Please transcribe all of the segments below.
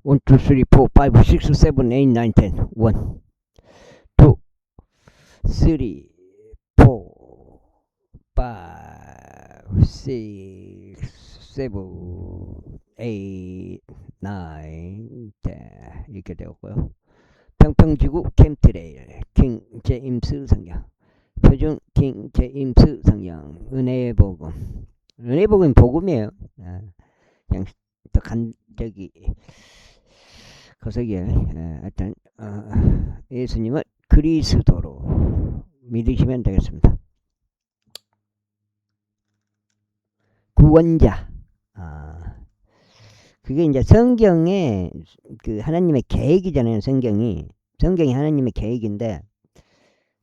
1, 2, 3, 4, 5, 6, 7, 8, 9, 10. 1, 2, 3, 4, 5, 6, 7, 8, 9, 10. 이렇게 되었고요. 평평지구 캠트레일 킹 제임스 성경, 표준 킹 제임스 성경, 은혜의 복음. 은혜의 복음 복음이에요. 그냥 저기 거기에 일단 예수님을 그리스도로 믿으시면 되겠습니다. 구원자. 그게 이제 성경의 그 하나님의 계획이잖아요. 성경이 하나님의 계획인데,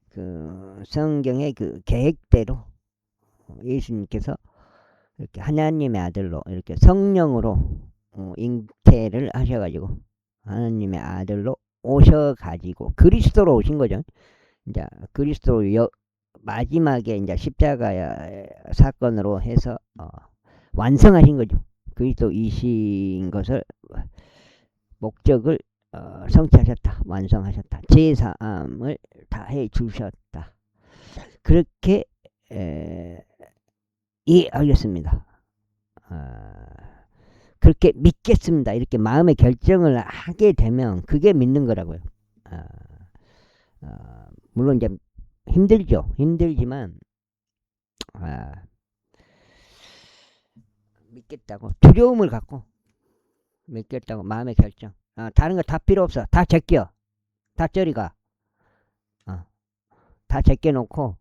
그 성경의 그 계획대로 예수님께서 이렇게 하나님의 아들로 이렇게 성령으로 잉태를 하셔가지고 하나님의 아들로 오셔가지고 그리스도로 오신 거죠. 이제 그리스도로 마지막에 이제 십자가 사건으로 해서 완성하신 거죠. 그리스도이신 것을 목적을 성취하셨다, 완성하셨다, 제사함을 다 해주셨다. 그렇게 이해하겠습니다. 그렇게 믿겠습니다. 이렇게 마음의 결정을 하게 되면 그게 믿는 거라고요. 물론 이제 힘들지만 믿겠다고 두려움을 갖고 믿겠다고 마음의 결정. 다른 거 다 필요 없어. 다 제껴. 다 저리가. 다 제껴놓고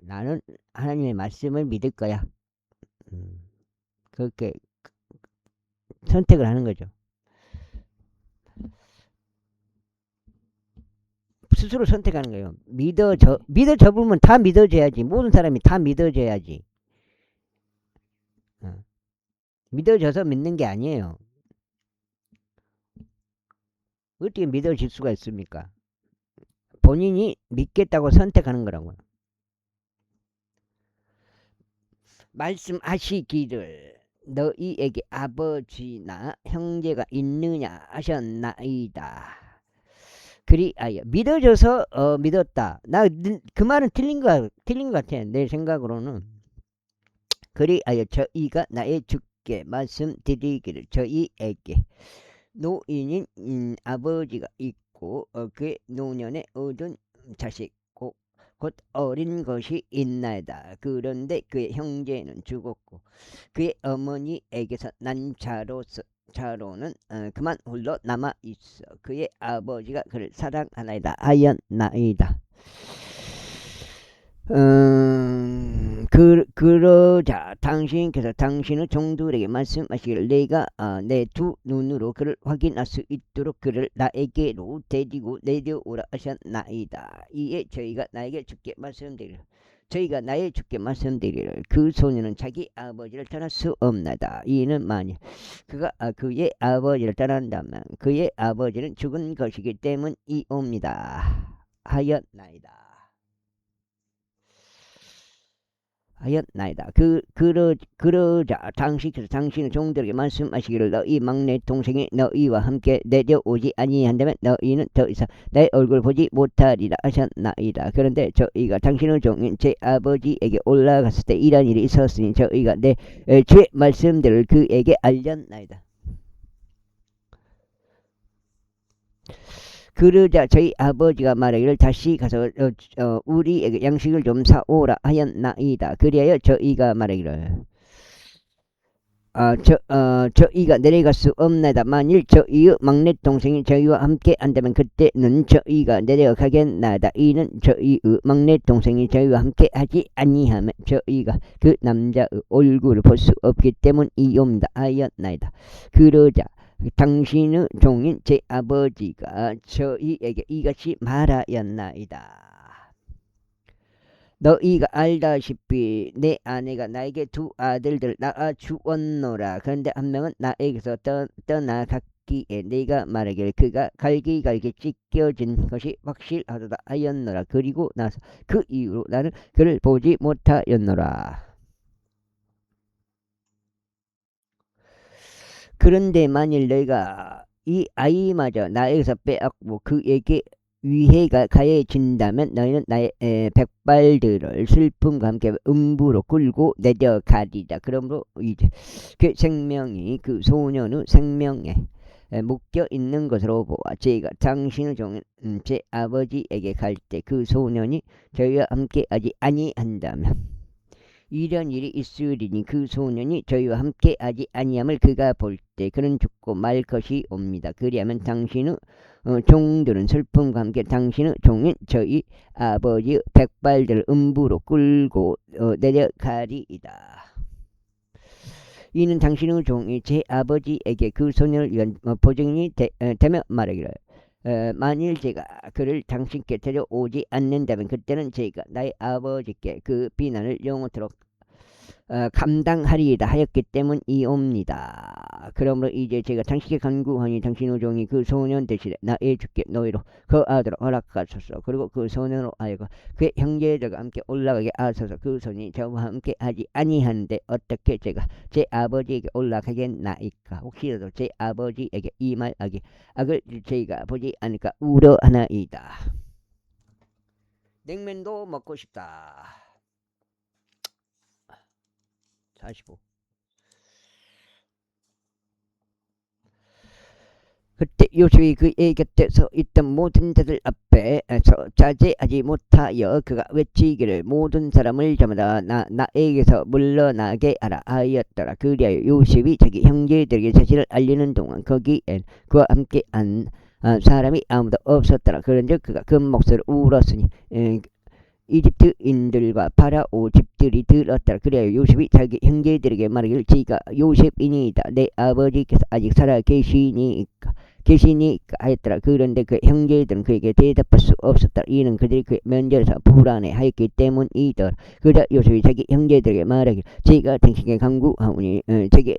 나는 하나님의 말씀을 믿을 거야. 그렇게 선택을 하는 거죠. 스스로 선택하는 거예요. 믿어져보면 다 믿어져야지. 모든 사람이 다 믿어져야지. 믿어져서 믿는 게 아니에요. 어떻게 믿어질 수가 있습니까? 본인이 믿겠다고 선택하는 거라고요. 말씀하시기를 너희에게 아버지나 형제가 있느냐 하셨나이다. 그리하여 믿어져서 믿었다. 나 그 말은 틀린 것 같아. 내 생각으로는. 그리하여 저희가 나의 주께 말씀드리기를 저희에게 노인인 아버지가 있고 그의 노년에 얻은 자식 곧 어린 것이 있나이다. 그런데 그의 형제는 죽었고 그의 어머니에게서 난 자로는 그만 홀로 남아 있어. 그의 아버지가 그를 사랑하나이다 하였나이다. 그러자 당신께서 당신의 종들에게 말씀하시기를 내가 내 두 눈으로 그를 확인할 수 있도록 그를 나에게로 데리고 내려오라 하셨나이다. 이에 저희가 나의 주께 말씀드리기를 그 소년은 자기 아버지를 떠날 수 없나이다. 이는 만일 그가 그의 아버지를 떠난다면 그의 아버지는 죽은 것이기 때문이옵니다 하였나이다. 그러자 당신께서 당신의 종들에게 말씀하시기를 너희 막내 동생이 너희와 함께 내려오지 아니한다면 너희는 더 이상 내 얼굴 보지 못하리라 하셨나이다. 그런데 저희가 당신의 종인 제 아버지에게 올라갔을 때 이런 일이 있었으니 저희가 내 주의 말씀들을 그에게 알렸나이다. 그러자 저희 아버지가 말하기를 다시 가서 우리에게 양식을 좀 사오라 하였나이다. 그리하여 저희가 말하기를 저희가 내려갈 수 없나이다. 만일 저희의 막내 동생이 저희와 함께 한다면 그때는 저희가 내려가겠나이다. 이는 저희의 막내 동생이 저희와 함께 하지 아니하면 저희가 그 남자의 얼굴을 볼 수 없기 때문이옵니다 하였나이다. 그러자 당신의 종인 제 아버지가 저희에게 이같이 말하였나이다. 너희가 알다시피 내 아내가 나에게 두 아들들 낳아 주었노라. 그런데 한 명은 나에게서 떠나갔기에 내가 말하기를 그가 갈기갈기 찢겨진 것이 확실하다 하였노라. 그리고 나서 그 이후로 나는 그를 보지 못하였노라. 그런데 만일 너희가 이 아이마저 나에게서 빼앗고 그에게 위해가 가해진다면 너희는 나의 백발들을 슬픔과 함께 음부로 끌고 내려가리라. 그러므로 이제 그 생명이 그 소년의 생명에 묶여 있는 것으로 보아 제가 당신의 종인 제 아버지에게 갈 때 그 소년이 저희와 함께 하지 아니한다면 이런 일이 있으리니 그 소년이 저희와 함께 하지 아니함을 그가 볼 때 그는 죽고 말 것이 옵니다. 그리하면 당신의 종들은 슬픔과 함께 당신의 종인 저희 아버지의 백발들을 음부로 끌고 내려가리이다. 이는 당신의 종이 제 아버지에게 그 소년을 위한 보증이 되며 말하기를 만일 제가 그를 당신께 데려오지 않는다면 그때는 제가 나의 아버지께 그 비난을 영원토록 감당하리이다 하였기 때문이옵니다. 그러므로 이제 제가 당신께 간구하니 당신의 종이 그 소년 대신에 나의 주께 너희로 거하도록 허락하소서. 그리고 그 소년으로 하여금 그의 형제들과 함께 올라가게 하소서. 그 손이 저와 함께 하지 아니하는데 어떻게 제가 제 아버지에게 올라가겠나이까. 혹시라도 제 아버지에게 이 말하기 악을 저희가 보지 않을까 우려하나이다. 냉면도 먹고 싶다. 45. 그때 요셉이 그의 곁에서 있던 모든 자들 앞에서 자제하지 못하여 그가 외치기를 모든 사람을 저마다 나에게서 물러나게 하라 하였더라. 그리하여 요셉이 자기 형제들에게 사실을 알리는 동안 거기엔 그와 함께 한 사람이 아무도 없었더라. 그런즉 그가 큰 목소리로 울었으니 이집트인들과 파라오 집들이 들었더라. 그래야 요셉이 자기 형제들에게 말하기를 저희가 요셉이니이다. 내 아버지께서 아직 살아 계시니까 하였더라. 그런데 그 형제들은 그에게 대답할 수 없었더라. 이는 그들이 그의 면전에서 불안해하였기 때문이더라. 그러자 요셉이 자기 형제들에게 말하기를 저희가 당신에게 간구하오니 저게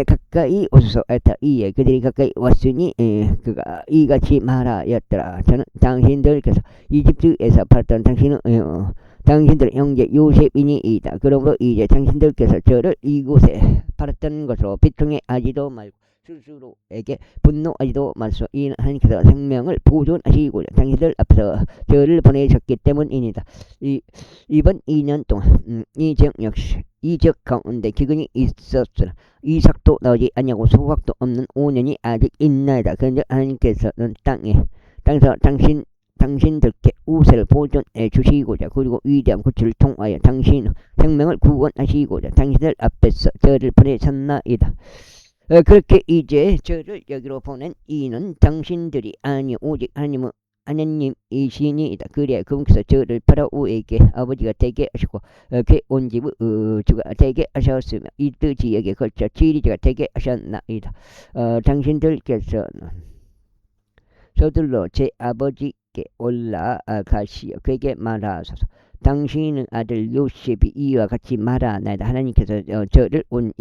가까이 오소서 했다. 이에 그들이 가까이 왔으니 그가 이같이 말하였더라. 저는 당신들께서 이집트에서 팔았던 당신들 형제 요셉이니이다. 그러므로 이제 당신들께서 저를 이곳에 팔았던 것으로 비통해하지도 말고 스스로에게 분노하지도 마소. 이는 하나님께서 생명을 보존하시고자 당신들 앞에서 저를 보내셨기 때문입니다. 이번 2년 동안 이 지역 역시 이 지역 가운데 기근이 있었으나 이삭도 나오지 아니하고 소각도 없는 5년이 아직 있나이다. 그런데 하나님께서는 땅에서 당신들께 우세를 보존해 주시고자 그리고 위대한 구출을 통하여 당신의 생명을 구원하시고자 당신들 앞에서 저를 보내셨나이다. 그렇게 이제 저를 여기로 보낸 이는 당신들이 아니 오직 하나님이시니이다. 그래야 그분께서 저를 파라오에게 아버지가 되게 하시고 그 온 집의 주가 되게 하셨으며 이두 지역에 걸쳐 지리자가 되게 하셨나이다. 당신들께서는 서둘러 제 아버지께 올라가시어 그에게 말하소서. 당신의 아들 요셉이 이와 같이 말하나이다. 하나님께서 저를 온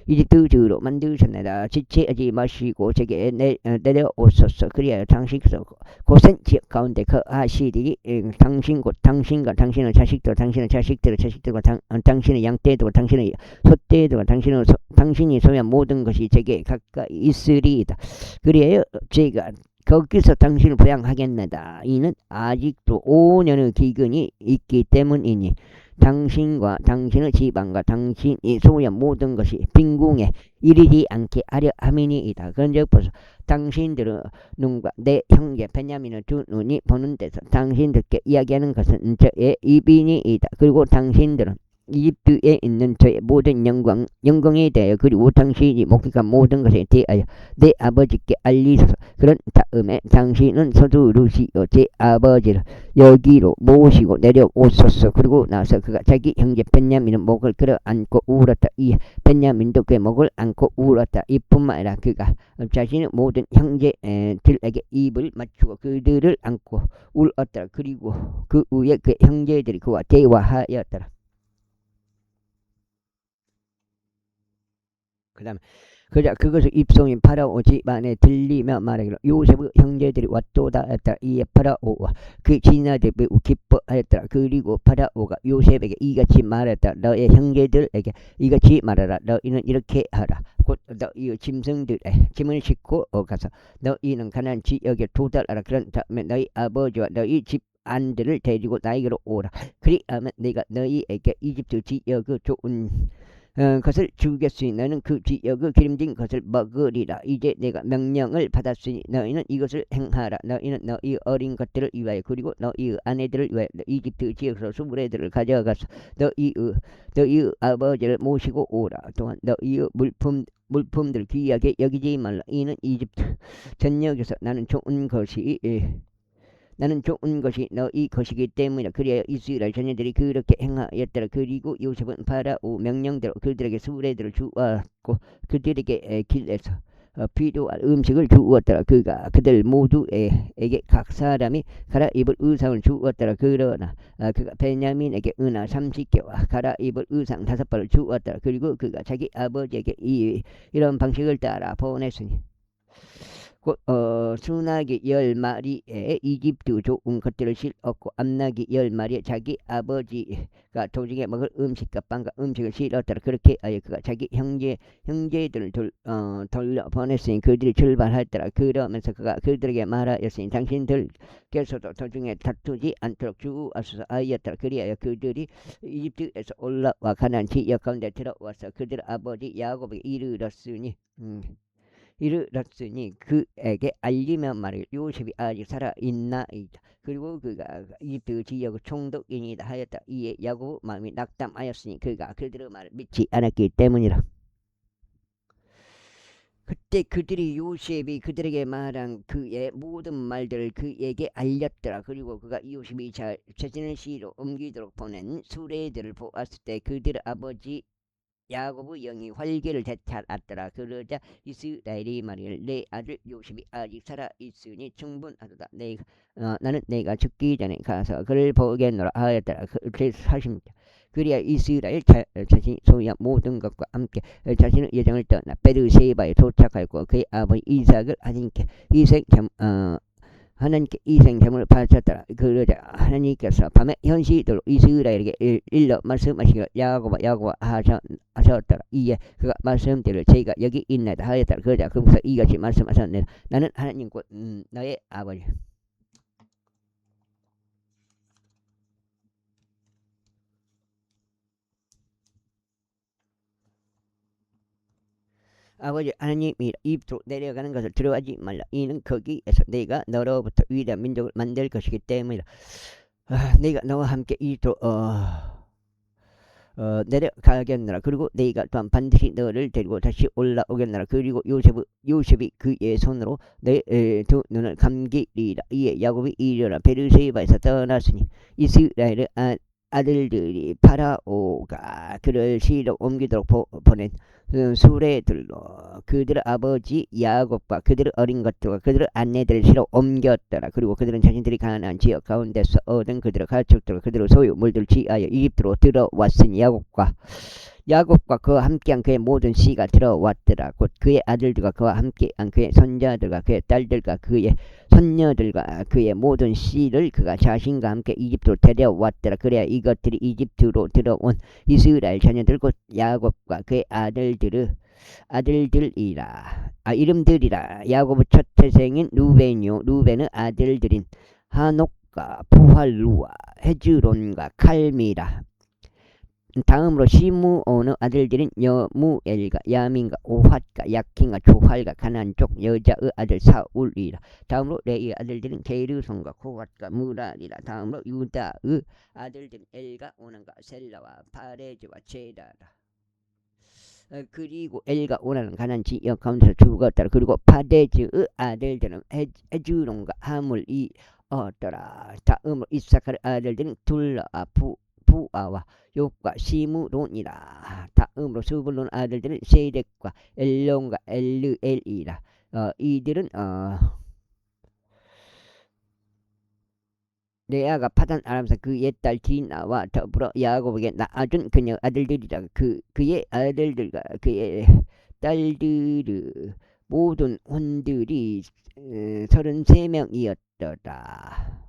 이집트로 만드셨나이다. 지체하지 마시고 제게 내려오소서. 그리하여 당신께서 고센 지역 가운데 거하시리니 당신 곧 당신과 당신의 자식들 당신의 자식들과 당신의 양떼들과 당신의 소떼들과 당신이 소유한 모든 것이 제게 가까이 있으리이다. 그리하여 제가 거기서 당신을 부양하겠나이다. 이는 아직도 5년의 기근이 있기 때문이니 당신과 당신의 집안과 당신이 소유한 모든 것이 빈궁에 이르지 않게 하려 함이니이다. 그런즉 벌써 당신들의 눈과 내 형제 베냐민의 두 눈이 보는 데서 당신들께 이야기하는 것은 저의 입이니이다. 그리고 당신들은 이집트에 있는 저의 모든 영광에 대하여 그리고 당신이 목격한 모든 것에 대하여 내 아버지께 알리소서. 그런 다음에 당신은 서두르시어 제 아버지를 여기로 모시고 내려오소서. 그리고 나서 그가 자기 형제 베냐민의 목을 끌어 안고 울었다. 이 베냐민도 그의 목을 안고 울었다. 이뿐만 아니라 그가 자신의 모든 형제들에게 입을 맞추고 그들을 안고 울었다. 그리고 그 후에 그 형제들이 그와 대화하였더라. 그 다음에 그자 그것을 입송이 파라오 집안에 들리며 말하기로 요셉의 형제들이 왔도다 했더라. 이에 파라오와 그 지나들이 매우 기뻐하였더라. 그리고 파라오가 요셉에게 이같이 말했다. 너의 형제들에게 이같이 말하라. 너희는 이렇게 하라. 곧 너희 짐승들에 짐을 싣고 가서 너희는 가나안 지역에 도달하라. 그런 다음에 너희 아버지와 너희 집 안들을 데리고 나에게로 오라. 그리하면 내가 너희에게 이집트 지역의 좋은 것을 주겠으니 너는 그 지역의 기름진 것을 먹으리라. 이제 내가 명령을 받았으니 너희는 이것을 행하라. 너희는 너희 어린 것들을 위하여 그리고 너희의 아내들을 위하여 이집트 지역에서 수브레들을 가져가서 너희의 아버지를 모시고 오라. 또한 너희의 물품들 귀하게 여기지 말라. 이는 이집트 전역에서 나는 좋은 것이 너희 것이기 때문이라. 그래야 이스라엘 자녀들이 그렇게 행하였더라. 그리고 요셉은 파라오 명령대로 그들에게 수레들을 주었고 그들에게 길에서 필요한 음식을 주었더라. 그가 그들 모두에게 각 사람이 갈아입을 의상을 주었더라. 그러나 그가 베냐민에게 은하 30개와 갈아입을 의상 5벌을 주었더라. 그리고 그가 자기 아버지에게 이런 방식을 따라 보냈으니 수나기 10마리에 이집트 좋은 것들을 실었고 암나기 10마리에 자기 아버지가 도중에 먹을 음식과 빵과 음식을 실었더라. 그렇게 하여 그가 자기 형제들을 돌려 보냈으니 그들이 출발하였더라. 그러면서 그가 그들에게 말하였으니 당신들께서도 도중에 다투지 않도록 주옵소서 하였더라. 그리하여 그들이 이집트에서 올라와 가나안 지역 가운데 들어와서 그들 아버지 야곱에게 이르렀으니 그에게 알리며 말하기를 요셉이 아직 살아있나이다. 그리고 그가 이집트 지역의 총독인이다 하였다. 이에 야곱 마음이 낙담하였으니 그가 그들의 말을 믿지 않았기 때문이라. 그때 그들이 요셉이 그들에게 말한 그의 모든 말들을 그에게 알렸더라. 그리고 그가 요셉이 자신을 시로 옮기도록 보낸 수레들을 보았을 때 그들의 아버지 야곱의 영이 활개를 되찾았더라. 그러자 이스라엘이 말이를 내 아들 요셉이 아직 살아있으니 충분하도다. 나는 내가 죽기 전에 가서 그를 보겠노라 하였더라. 그래서 40절 그리야 이스라엘 자신이 소유한 모든 것과 함께 자신의 예정을 떠나 베르세바에 도착하였고 그의 아버지 이삭을 하나님께 이생제물을 바쳤더라. 그러자 하나님께서 밤에 현시대로 이스라엘에게 일러 말씀하시기를 야곱아 하셨더라. 이에 그가 말씀대로 제가 여기 있나이다 하였더라. 그러자 그분께서 이같이 말씀하셨느니라. 나는 하나님 곧 너의 아버지. 아버지 하나님이 이집트로 내려가는 것을 두려워하지 말라. 이는 거기에서 내가 너로부터 위대한 민족을 만들 것이기 때문이라. 내가 너와 함께 이집트로 내려가겠노라. 그리고 내가 또한 반드시 너를 데리고 다시 올라오겠노라. 그리고 요셉이 그의 손으로 내 두 눈을 감기리라. 이에 야곱이 이르러 베르세바에서 떠났으니 이스라엘의 아들들이 파라오가 그를 시로 옮기도록 보낸 수레들로 그들의 아버지 야곱과 그들의 어린 것들과 그들의 아내들을 시로 옮겼더라. 그리고 그들은 자신들이 가나안 지역 가운데서 얻은 그들의 가축들과 그들의 소유물들을 취하여 이집트로 들어왔으니 야곱과 그와 함께한 그의 모든 씨가 들어왔더라. 곧 그의 아들들과 그와 함께한 그의 손자들과 그의 딸들과 그의 손녀들과 그의 모든 씨를 그가 자신과 함께 이집트로 데려왔더라. 그래야 이것들이 이집트로 들어온 이스라엘 자녀들 곧 야곱과 그의 이름들이라. 야곱의 첫 태생인 루벤이요 루벤의 아들들인 하녹과 부할루와 헤즈론과 칼미라. 다음으로 시므온의 아들들인 여무엘과 야민과 오핫과 야킨과 조할과 가나안 쪽 여자의 아들 사울이라. 다음으로 레이의 아들들인 게르손과 코핫과 무랄이라. 다음으로 유다의 아들들인 엘과 오난과 셀라와 파레즈와 제라라. 그리고 엘과 오난은 가나안 지역 가운데서 죽었더라. 그리고 파데즈의 아들들은 헤즈론과 하물이 얻더라. 다음으로 이사카의 아들들인 둘라와 부아와 욕과 시므론이라. 다음으로 스불론 아들들은 세덱과 엘론과 엘르엘이라. 이들은 레아가 파단 아람에서 그 옛딸 디나와 더불어 야곱에게 낳아준 그녀 아들들이라. 그의 아들들과 그의 딸들의 모든 혼들이 33명이었더라.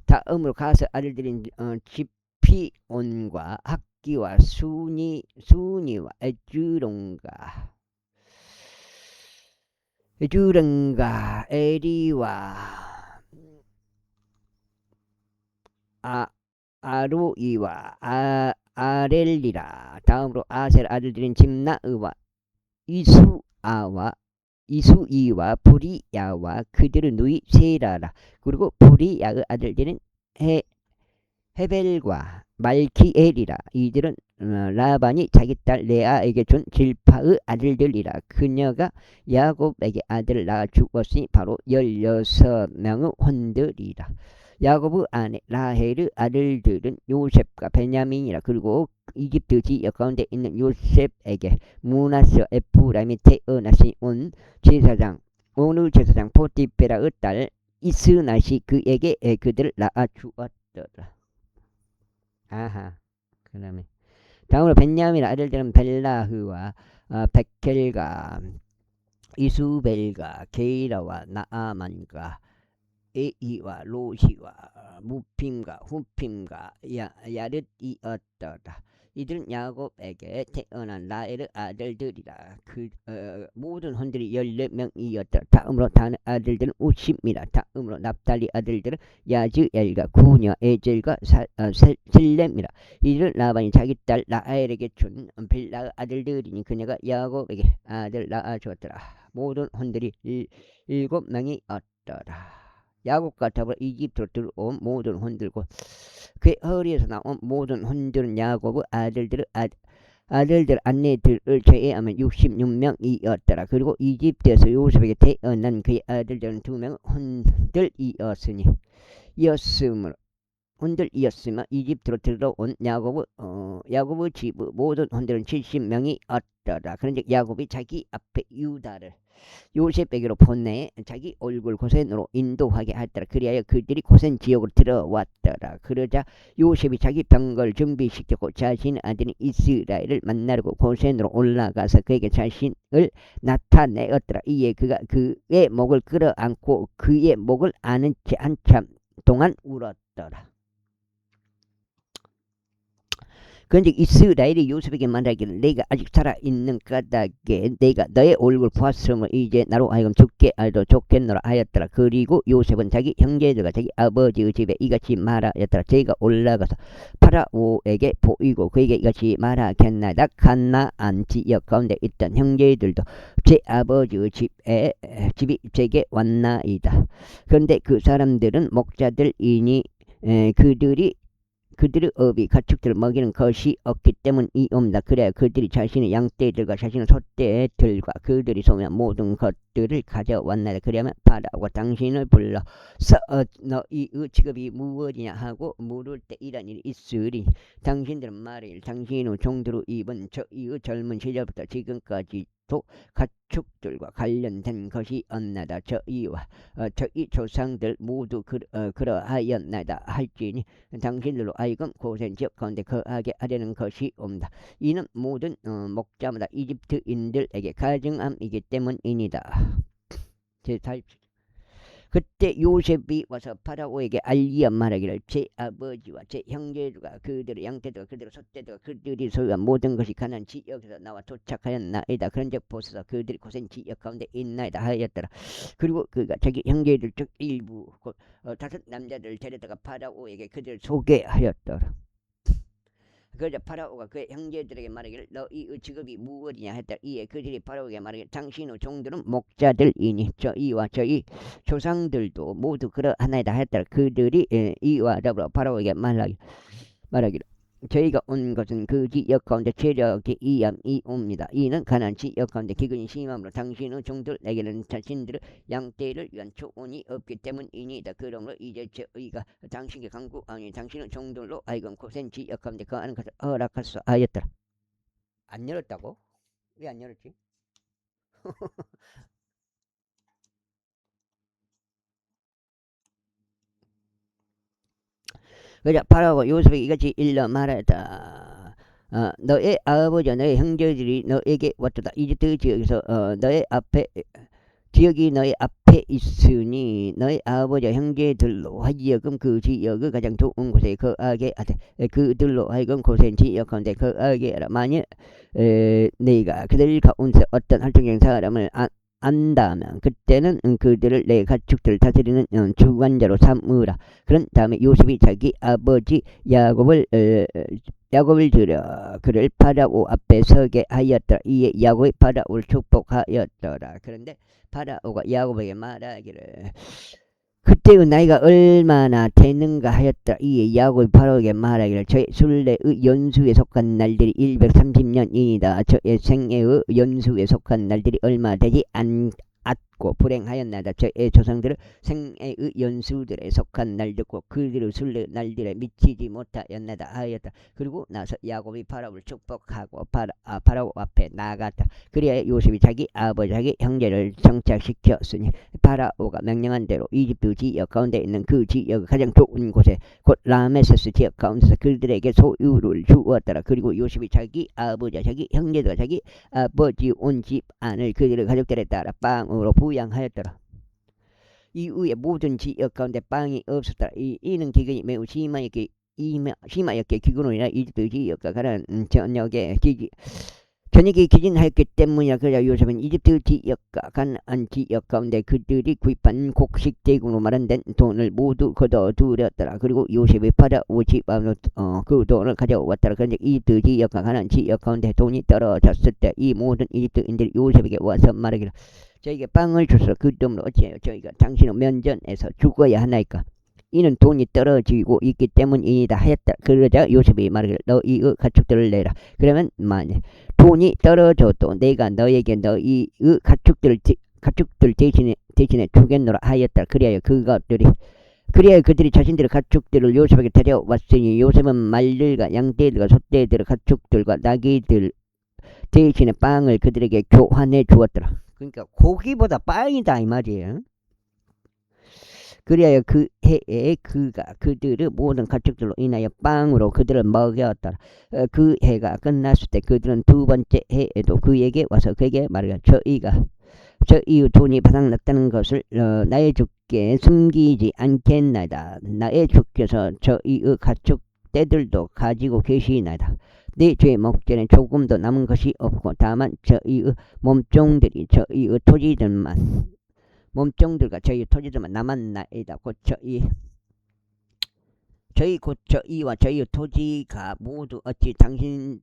다음으로 가서 아들들인 지피온과 학기와 순이와 에주론가 에리와 아루이와 아렐리라. 다음으로 아셀 아들들인 짐나의와 이수이와 부리야와 그들의 누이 세라라. 그리고 부리야의 아들들은 헤벨과 말키엘이라. 이들은 라반이 자기 딸 레아에게 준 질파의 아들들이라. 그녀가 야곱에게 아들을 낳아 주었으니 바로 16명의 혼들이라. 야곱의 아내 라헬의 아들들은 요셉과 베냐민이라. 그리고 이집트 지역 가운데 있는 요셉에게 므낫세 에프라임이 태어났으니 오늘 제사장 포티페라의 딸 이스낫이 그에게 그들을 낳아 주었더라. 아하. 그다음에 다음으로 벤야민 아들들은 벨라흐와 베켈과 이수벨과 게이라와 나아만과 에이와 로시와 무핌과 후핌과 야릇이었더라. 이들은 야곱에게 태어난 라헬의 아들들이라. 모든 혼들이 14명이었더라. 다음으로 단 아들들은 우심이라. 다음으로 납달리 아들들은 야즈엘과 구녀 에젤과 실렘이라. 이들은 라반이 자기 딸 라헬에게 준 빌라의 아들들이니 그녀가 야곱에게 아들 낳아주었더라. 모든 혼들이 7명이었더라. 야곱과 더불어 이집트로 들어온 모든 혼들고 그의 허리에서 나온 모든 혼들은 야곱의 아들들 아내들을 제외하면 66명이었더라. 그리고 이집트에서 요셉에게 태어난 그의 아들들은 2명의 혼들이었으며 이집트로 들어온 야곱의 집의 모든 혼들은 70명이었더라. 그런즉 야곱이 자기 앞에 유다를 요셉에게로 보내 자기 얼굴 고센으로 인도하게 하더라. 그리하여 그들이 고센 지역으로 들어왔더라. 그러자 요셉이 자기 병거를 준비시켰고 자신의 아들인 이스라엘을 만나려고 고센으로 올라가서 그에게 자신을 나타내었더라. 이에 그가 그의 목을 끌어안고 그의 목을 아는 채 한참 동안 울었더라. 그런데 이스라엘이 요셉에게 말하기를 내가 아직 살아있는 까닭에 내가 너의 얼굴 보았으므로 이제 나로 하여금 죽게 알도 좋겠노라 하였더라. 그리고 요셉은 자기 형제들과 자기 아버지의 집에 이같이 말하였더라. 제가 올라가서 파라오에게 보이고 그에게 이같이 말하겠나이다. 가나안 지역 가운데 있던 형제들도 제 아버지의 집이 제게 왔나이다. 그런데 그 사람들은 목자들이니 그들의 업이 가축들을 먹이는 것이 없기 때문이옵니다. 그래야 그들이 자신의 양떼들과 자신의 소떼들과 그들이 소유한 모든 것들을 가져왔나이다. 그러면 바라오가 당신을 불러서 너희의 직업이 무엇이냐 하고 물을 때 이런 일이 있으리. 당신들은 말일 당신의 종들의 입은 저희의 젊은 시절부터 지금까지도 가축들과 관련된 것이 없나이다. 저희 조상들 모두 그러하였나이다 할지니 당신들로 하여금 고센 지역 가운데 거하게 하려는 것이 옵니다. 이는 모든 목자마다 이집트인들에게 가증함이기 때문이니다. 그때 요셉이 와서 파라오에게 알리어 말하기를 제 아버지와 제 형제들과 그들의 양떼들과 그들의 소떼들과 그들이 소유한 모든 것이 가나안 지역에서 나와 도착하였나이다. 그런즉 보소서 그들이 고센 지역 가운데 있나이다 하였더라. 그리고 그가 자기 형제들 즉 일부 곧 5 남자들을 데려다가 파라오에게 그들을 소개하였더라. 그러자 파라오가 그의 형제들에게 말하기를 너희의 직업이 무엇이냐 했더라. 이에 그들이 파라오에게 말하기를 당신의 종들은 목자들이니 저희와 저희 조상들도 모두 그러하나이다 했더라. 그들이 이와 더불어 파라오에게 말하기를 저희가 온 것은 그 지역 가운데 세력이 이암이옵니다. 이는 가나안 지역 가운데 기근이 심함으로 당신의 종들에게는 자신들의 양떼를 위한 초원이 없기 때문이니이다. 그러므로 이제 저희가 당신께 간구하니 당신의 종들로 하여금 고센 지역 가운데 거하는 것을 허락하소서 하였더라. 안 열었다고? 왜 안 열었지? 그러자 파라오가 요셉에게 이같이 일러 말하였다. 너의 아버지와 너의 형제들이 너에게 왔도다. 이집트 지역에서 너의 앞에 지역이 너의 앞에 있으니 너의 아버지와 형제들로 하여금 그 지역을 가장 좋은 곳에 거하게 하되 그들로 하여금 고센 지역 가운데 거하게 하라. 만일 네가 그들 가운데 어떤 활동적인 사람을 안다면 그때는 그들을 내 가축들을 다스리는 주관자로 삼으라. 그런 다음에 요셉이 자기 아버지 야곱을 들여 그를 파라오 앞에 서게 하였더라. 이에 야곱이 파라오를 축복하였더라. 그런데 파라오가 야곱에게 말하기를 그때의 나이가 얼마나 되는가 하였더라. 이에 야곱이 파라오에게 말하기를 저의 순례의 연수에 속한 날들이 130년이니이다. 저의 생애의 연수에 속한 날들이 얼마 되지 않았고 불행하였나이다. 저의 조상들은 생애의 연수들에 속한 날들고 그들의 순례의 날들에 미치지 못하였나이다 하였다. 그리고 나서 야곱이 파라오를 축복하고 파라오 앞에 나갔다. 그리하여 요셉이 자기 아버지 자기 형제를 정착시켰으니 파라오가 명령한 대로 이집트 지역 가운데 있는 그 지역 가장 좋은 곳에 곧 라메세스 지역 가운데서 그들에게 소유를 주었더라. 그리고 요셉이 자기 아버지 자기 형제들과 자기 아버지 온 집안을 그들의 가족들에 따라 빵으로 부양하였더라. 이후에 모든 지역 가운데 빵이 없었더라. 이는 기근이 매우 심하였기에 기근으로 인하 이집트 지역과 가난 전역이 기진하였기 때문이라. 그래야 요셉은 이집트 지역과 가나안 지역 가운데 그들이 구입한 곡식 대금으로 마련된 돈을 모두 거둬두었더라. 그리고 요셉이 파라오 집안으로 그 돈을 가져왔더라. 그런데 이집트 지역과 가나안 지역 가운데 돈이 떨어졌을 때 이 모든 이집트인들이 요셉에게 와서 말하기를 저에게 빵을 주소서. 그 돈으로 어찌하여 저희가 당신의 면전에서 죽어야 하나이까? 이는 돈이 떨어지고 있기 때문이다 하였다. 그러자 요셉이 말하기를 너희의 가축들을 내라. 그러면 만일 돈이 떨어져도 내가 너에게 너희의 가축들 대신에 주겠노라 하였다. 그리하여 그들이 자신들의 가축들을 요셉에게 데려왔으니 요셉은 말들과 양떼들과 소떼들의 가축들과 나귀들 대신에 빵을 그들에게 교환해 주었더라. 그러니까 고기보다 빵이다 이 말이에요. 그리하여 그 해에 그가 그들의 모든 가축들로 인하여 빵으로 그들을 먹였더라. 그 해가 끝났을 때 그들은 두 번째 해에도 그에게 와서 그에게 말하기를 저희의 돈이 바닥났다는 것을 나의 주께 숨기지 않겠나이다. 나의 주께서 저희의 가축떼들도 가지고 계시나이다. 내 죄의 목전에 조금도 남은 것이 없고 다만 저희의 몸종들과 저희의 토지들만 남았나이다. 곧 저희와 저희의 토지가 모두 어찌 당신의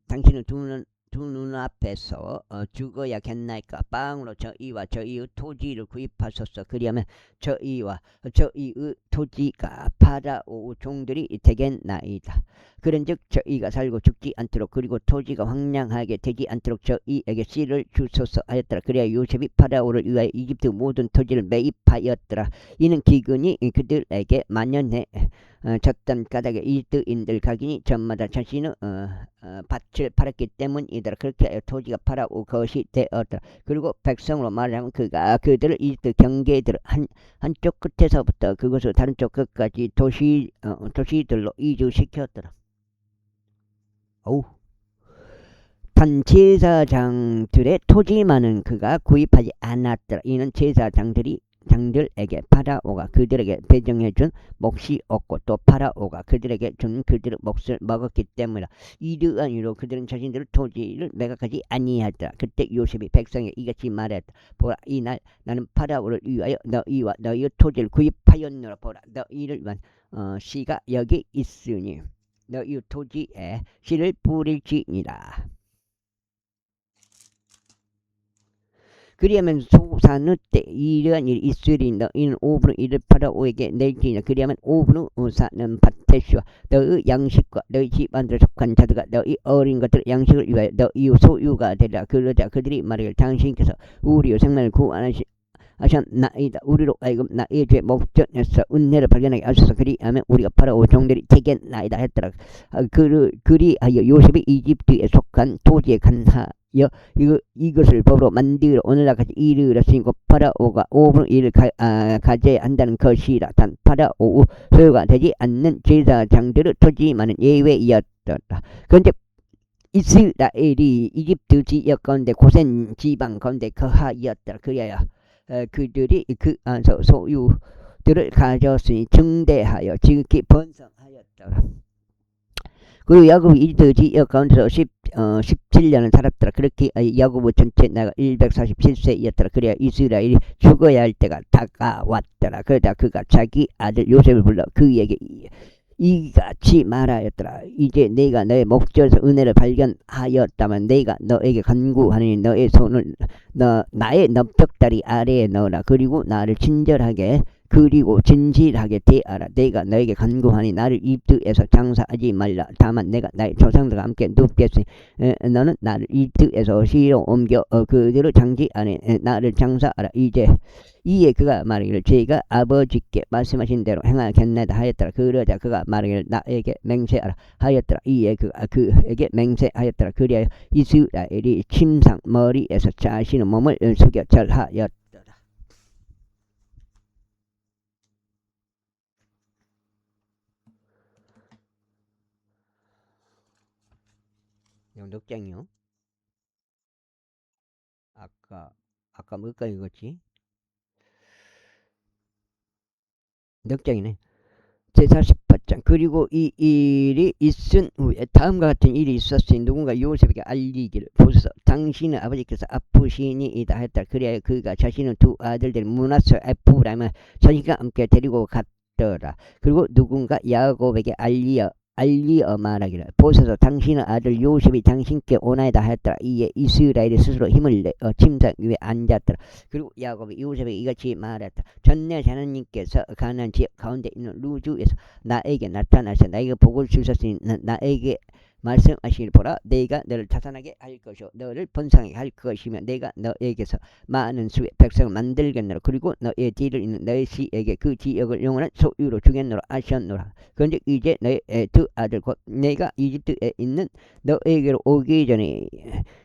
두 눈앞에서 죽어야겠나이까? 빵으로 저희와 저희의 토지를 구입하소서. 그리하면 저희와 저희의 토지가 파라오 종들이 되겠나이다. 그런즉 저희가 살고 죽지 않도록 그리고 토지가 황량하게 되지 않도록 저희에게 씨를 주소서 하였더라. 그래야 요셉이 파라오를 위하여 이집트 모든 토지를 매입하였더라. 이는 기근이 그들에게 만연해 졌던 까닭에 이집트인들 각인이 전마다 자신의 밭을 팔았기 때문이더라. 그렇게 하여 토지가 파라오 것이 되었더라. 그리고 백성으로 말하면 그가 그들을 이집트 경계들 한쪽 끝에서부터 그것을 다른 쪽 끝까지 도시들로 이주시켰더라. 단 제사장들의 토지만은 그가 구입하지 않았더라. 이는 제사장들에게 파라오가 그들에게 배정해준 몫이 없고 또 파라오가 그들에게 준 그들의 몫을 먹었기 때문이라. 이러한 이유로 그들은 자신들의 토지를 매각하지 아니하더라. 그때 요셉이 백성에게 이같이 말했다. 보라, 이날 나는 파라오를 위하여 너희와 너희의 토지를 구입하였노라. 보라, 너희를 위한 씨가 여기 있으니 너희 토지에 씨를 뿌릴지니라. 그리하면 소산의 때 이러한 일이 있으리 너희는 5분의 1을 파라오에게 낼지니라. 그리하면 5분의 4는 밭에시와 너희 양식과 너희 집안들에 속한 자들과 너희 어린 것들 양식을 위하여 너희 소유가 되리라. 그러자 그들이 말하기를 당신께서 우리의 생명을 구원하셨나이다. 우리로 하여금 나의 죄 목전에서 은혜를 발견하게 하소서. 그리하면 우리가 파라오 종들이 되겠나이다 했더라. 그리하여 요셉이 이집트에 속한 토지에 간하여 이것을 법으로 만들어 오늘날까지 이르렀으니 곧 파라오가 5분의 1을 가져야 한다는 것이라. 단 파라오 소유가 되지 않는 제사장들의 토지만은 예외이었더라. 그런데 이스라엘이 이집트 지역 가운데 고센 지방 가운데 거하였더라. 그래야 그들이 그 안서 소유들을 가졌으니 증대하여 지극히 번성하였더라. 그리고 야곱이 이집트 지역 가운데서 17년을 살았더라. 그렇게 야곱의 전체 나이가 147세였더라. 그래야 이스라엘이 죽어야 할 때가 다가왔더라. 그러다 그가 자기 아들 요셉을 불러 그에게 이같이 말하였더라. 이제 내가 너의 목전에서 은혜를 발견하였다면 내가 너에게 간구하니 너의 손을 나의 넓적다리 아래에 넣어라. 그리고 나를 친절하게 그리고 진실하게 대하라. 내가 너에게 간구하니 나를 이집트에서 장사하지 말라. 다만 내가 나의 조상들과 함께 눕겠으니 너는 나를 이집트에서 시로 옮겨 그들을 장지 안에 나를 장사하라. 이에 그가 말하기를 제가 아버지께 말씀하신 대로 행하겠나이다 하였더라. 그러자 그가 말하기를 나에게 맹세하라 하였더라. 이에 그가 그에게 맹세하였더라. 그리하여 이스라엘이 침상 머리에서 자신의 몸을 숙여 절하였더라. 몇 장이요? 아까 뭐까지 읽었지? 몇 장이네. 제48장. 그리고 이 일이 있은 후에 다음과 같은 일이 있었으니 누군가 요셉에게 알리기를 보소서 당신의 아버지께서 아프시니이다 했다. 그래야 그가 자신의 두 아들들 므낫세 에프라임을 자신과 함께 데리고 갔더라. 그리고 누군가 야곱에게 알리어 말하기를 보소서 당신의 아들 요셉이 당신께 오나이다 하였더라. 이에 이스라엘이 스스로 힘을 내 침상 위에 앉았더라. 그리고 야곱이 요셉에게 이같이 말했다. 전내 하나님께서 가나안 지역 가운데 있는 루즈에서 나에게 나타나셔 나에게 복을 주셨으니 나에게 말씀하시길 보라. 내가 너를 자산하게 할 것이요 너를 번성하게 할 것이며 내가 너에게서 많은 수의 백성을 만들겠노라. 그리고 너의 뒤를 잇는 너의 씨에게 그 지역을 영원한 소유로 주겠노라 하셨노라. 그런데 이제 너의 두 아들 곧 내가 이집트에 있는 너에게로 오기 전에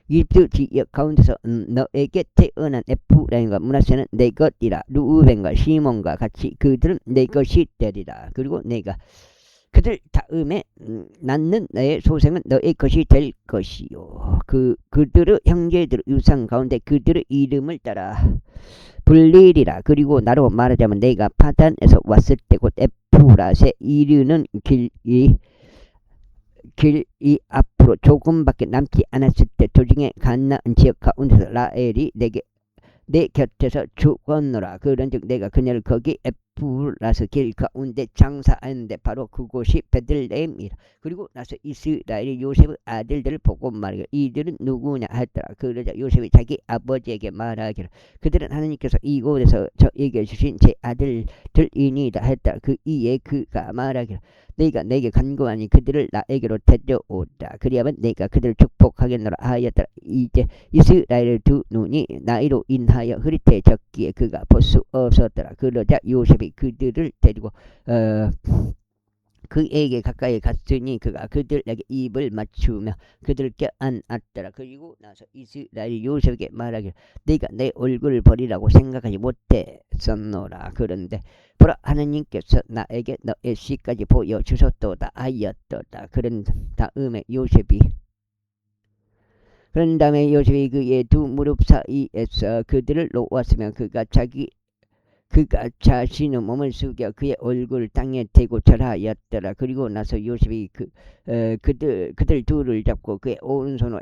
이집트 지역 가운데서 너에게 태어난 에프라임과 므낫세는 내 것이라. 루벤과 시몬과 같이 그들은 내 것이 되리라. 그리고 내가 그들 다음에 낳는 너의 소생은 너의 것이 될 것이요. 그들의 형제들의 유산 가운데 그들의 이름을 따라 불리리라. 그리고 나로 말하자면 내가 파단에서 왔을 때 곧 에프라세 이르는 길이 앞으로 조금밖에 남지 않았을 때 도중에 가나안 지역 가운데서 라헬이 내 곁에서 죽었노라. 그런즉 내가 그녀를 거기 에프라스 길 가운데 장사하는데 바로 그곳이 베들레헴이라. 그리고 나서 이스라엘이 요셉의 아들들을 보고 말하기를 이들은 누구냐 하였더라. 그러자 요셉이 자기 아버지에게 말하기를 그들은 하나님께서 이곳에서 저에게 주신 제 아들들이니이다 하였더라. 그 이에 그가 말하기를 내가 내게 간구하니 그들을 나에게로 데려오라. 그리하면 내가 그들을 축복하겠노라 하였더라. 이제 이스라엘의 두 눈이 나이로 인하여 흐릿해졌기에 그가 볼 수 없었더라. 그러자 요셉이 그들을 데리고 그에게 가까이 갔으니 그가 그들에게 입을 맞추며 그들을 껴안았더라. 그리고 나서 이스라엘이 요셉에게 말하기를 네가 내 얼굴을 버리라고 생각하지 못했었노라. 그런데 보라 하나님께서 나에게 너의 씨까지 보여주셨도다 하였도다. 그런 다음에 요셉이 그의 두 무릎 사이에서 그들을 놓았으며 그가 자신의 몸을 숙여 그의 얼굴을 땅에 대고 절하였더라. 그리고 나서 요셉이 그들 둘을 잡고 그의 오른손으로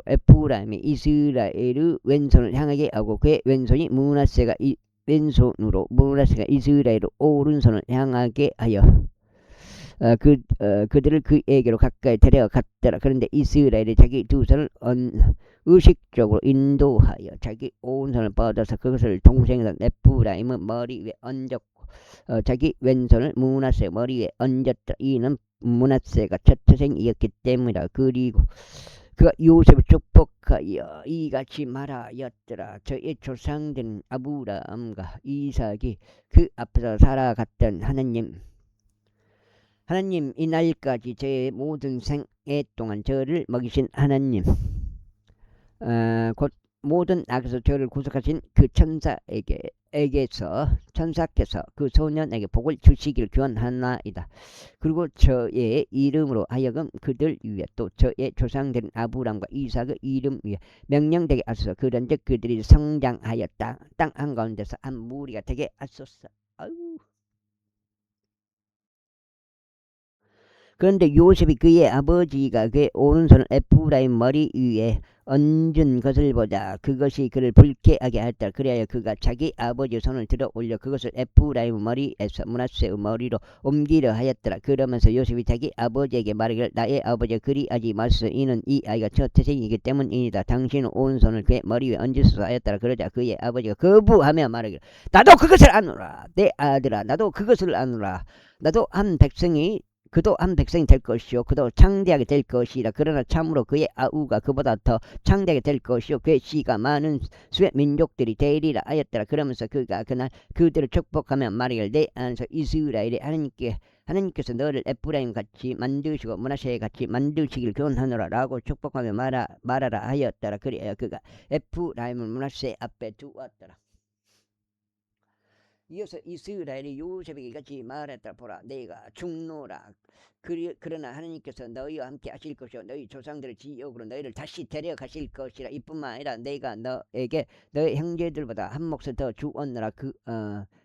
에프라임이 이스라엘의 왼손을 향하게 하고 그의 왼손이 므낫세가 이스라엘의 오른손을 향하게 하여 그들을 그에게로 가까이 데려갔더라. 그런데 이스라엘이 자기 두 손을 의식적으로 인도하여 자기 오른손을 뻗어서 그것을 동생이던 에프라임의 머리 위에 얹었고 자기 왼손을 므낫세 머리 위에 얹었더라. 이는 므낫세가 첫 태생이었기 때문이다. 그리고 그가 요셉을 축복하여 이같이 말하였더라. 저의 조상된 아브라함과 이삭이 그 앞에서 살아갔던 하나님 이날까지 제 모든 생애 동안 저를 먹이신 하나님 곧 모든 악에서 저를 구속하신 그 천사께서 그 소년에게 복을 주시기를 구원하나이다. 그리고 저의 이름으로 하여금 그들 위에 또 저의 조상들인 아브람과 이삭의 이름 위에 명령되게 하소서. 그런즉 그들이 성장하여 땅 한가운데서 한 무리가 되게 하소서. 아유. 그런데 요셉이 그의 아버지가 그의 오른손을 에프라임 머리 위에 얹은 것을 보자 그것이 그를 불쾌하게 하였다. 그래야 그가 자기 아버지의 손을 들어 올려 그것을 에프라임 머리에서 므낫세의 머리로 옮기려 하였더라. 그러면서 요셉이 자기 아버지에게 말하기를 나의 아버지가 그리하지 마소서. 이는 이 아이가 첫 태생이기 때문이다. 당신은 오른손을 그의 머리 위에 얹으소서 하였더라. 그러자 그의 아버지가 거부하며 말하기를 나도 그것을 아노라. 내 아들아 나도 그것을 아노라. 나도 한 백성이 그도 한 백성이 될 것이요 그도 창대하게 될 것이라. 그러나 참으로 그의 아우가 그보다 더 창대하게 될 것이요 그의 씨가 많은 수의 민족들이 되리라 하였더라. 그러면서 그가 그날 그들을 축복하며 말하기를 내 안에서 이스라엘의 하나님께서 너를 에프라임 같이 만드시고 므낫세 같이 만드시길 기원하노라 라고 축복하며 말하라 하였더라. 그래야 그가 에프라임을 므낫세 앞에 두었더라. 이어서 이스라엘이 요셉에게 같이 말했다. 보라 내가 죽노라. 그러나 하나님께서 너희와 함께 하실 것이요 너희 조상들의 지역으로 너희를 다시 데려가실 것이라. 이뿐만 아니라 내가 너에게 너희 형제들보다 한 몫을 더 주었노라.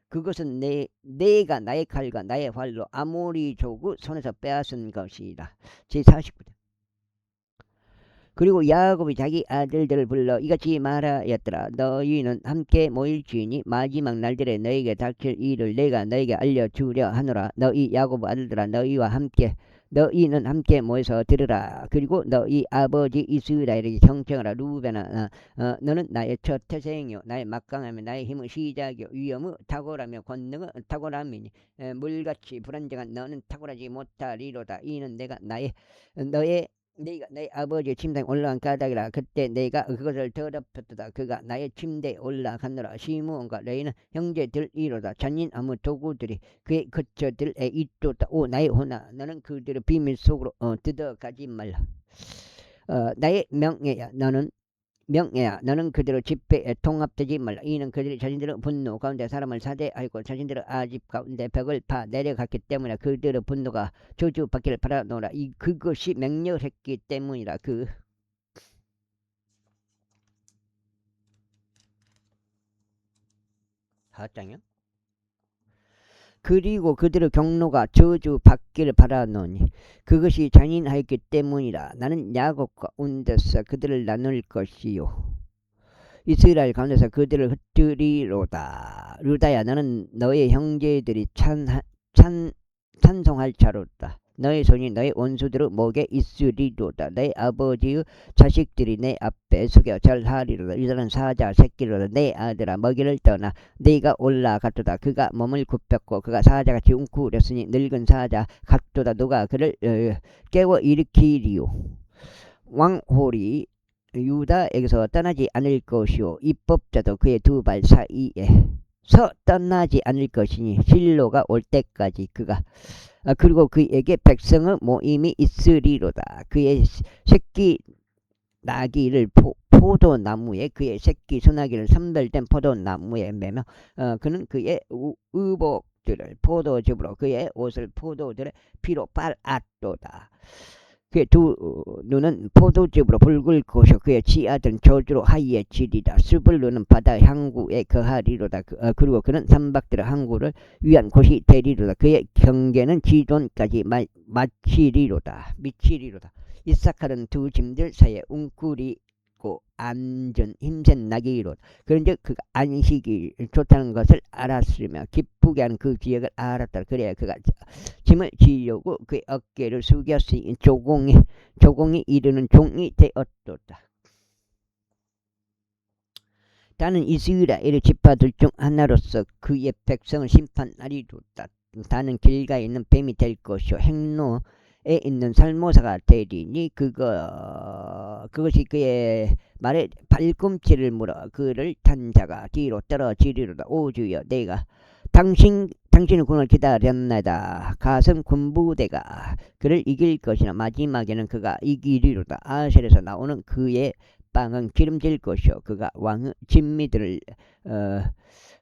그것은 내가 나의 칼과 나의 활로 아모리 족의 손에서 빼앗은 것이라. 제49절. 그리고 야곱이 자기 아들들을 불러 이같이 말하였더라. 너희는 함께 모일지니 마지막 날들에 너희에게 닥칠 일을 내가 너희에게 알려주려 하노라. 너희 야곱 아들들아 너희는 함께 모여서 들으라. 그리고 너희 아버지 이스라엘에게 경청하라. 루벤아 너는 나의 첫 태생이요 나의 막강하며 나의 힘의 시작이요 위엄의 탁월하며 권능의 탁월함이니 물같이 불안정한 너는 탁월하지 못하리로다. 이는 내가 너의 아버지의 침상에 올라간 까닭이라. 그때 내가 그것을 더럽혔도다. 그가 나의 침대에 올라갔노라. 시므온과 레이는 형제들이로다. 잔인함의 도구들이 그의 거처들에 있도다. 오 나의 혼아 너는 그들의 비밀 속으로 뜯어가지 말라. 나의 명예야 너는 그들의 집회에 통합되지 말라. 이는 그들이 자신들의 분노 가운데 사람을 사대하고 자신들의 아집 가운데 벽을 파 내려갔기 때문이라. 그들의 분노가 저주받기를 바라노라. 그것이 맹렬했기 때문이라. 4장이요? 그리고 그들의 경로가 저주받기를 바라노니 그것이 잔인하였기 때문이라. 나는 야곱 가운데서 그들을 나눌 것이요 이스라엘 가운데서 그들을 흩뜨리로다. 루다야 너는 너의 형제들이 찬송할 자로다. 너의 손이 너의 원수들의 목에 있으리로다. 내 아버지의 자식들이 내 앞에 숙여 절하리로다. 이들은 사자 새끼로다. 내 아들아 먹이를 떠나 네가 올라갔도다. 그가 몸을 굽혔고 그가 사자같이 웅크렸으니 늙은 사자 같도다. 누가 그를 깨워 일으키리요. 왕홀이 유다에게서 떠나지 않을 것이요 입법자도 그의 두 발 사이에서 떠나지 않을 것이니 실로가 올 때까지 그리고 그에게 백성의 모임이 있으리로다. 그의 새끼 나귀를 포도나무에 그의 새끼 소나기를 선별된 포도나무에 매며 그는 그의 의복들을 포도즙으로 그의 옷을 포도들의 피로 빨았도다. 그의 두 눈은 포도즙으로 붉을 것이요 그의 치아들은 저주로 하얘지리라. 스불루는 바다 항구에 거하리로다. 그리고 그는 산박들의 항구를 위한 곳이 되리로다. 그의 경계는 지돈까지 미치리로다. 이사칼은 두 짐들 사이에 웅크리고 앉은 힘센 나귀로 그런즉 그가 안식이 좋다는 것을 알았으며 기쁘게 하는 그 기억을 알았다. 그래야 그가 짐을 지려고 그의 어깨를 숙였으니 조공이 이르는 종이 되었도다. 다는 이스라엘의 지파들 중 하나로서 그의 백성을 심판하리로다. 다는 길가에 있는 뱀이 될 것이요 행로에 있는 살모사가 되리니 그것이 그의 말에 발꿈치를 물어 그를 탄 자가 뒤로 떨어지리로다. 오 주여 내가 당신의 군을 기다렸나이다. 가슴 군부대가 그를 이길 것이나 마지막에는 그가 이기리로다. 아셀에서 나오는 그의 빵은 기름질 것이요 그가 왕의 진미들을